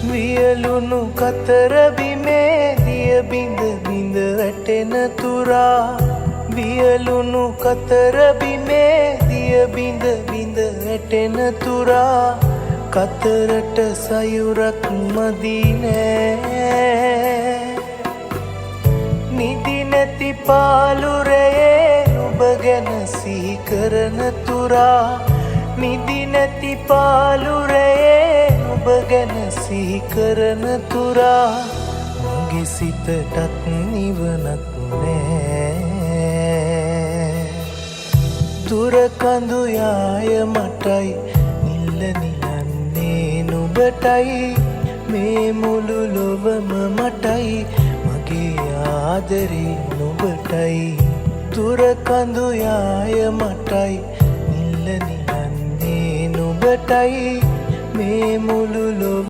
වියලුණු කතර බිමේ දිය බිඳ බිඳ වැටෙන තුරා වියලුණු කතර බිමේ දිය බිඳ බිඳ වැටෙන තුරා කතරට සයුරක් මදි නෑ නිදි නැති පාලුරේ නුඹ ගැන සිහි කරන තුරා නිදි නැති පාලුරේ නුඹ ගැන සිහි කරන තුරා මගේ සිතටත් නිවනක් නෑ දුර කඳු යාය මටයි නිල්ල නිලන්නේ නුඹටයි මේ මුළු ලොවම මටයි මගේ ආදරේ නුඹටයි දුර කඳු යාය මටයි නිල්ල නිලන්නේ නුඹටයි මේ මුළු ලොව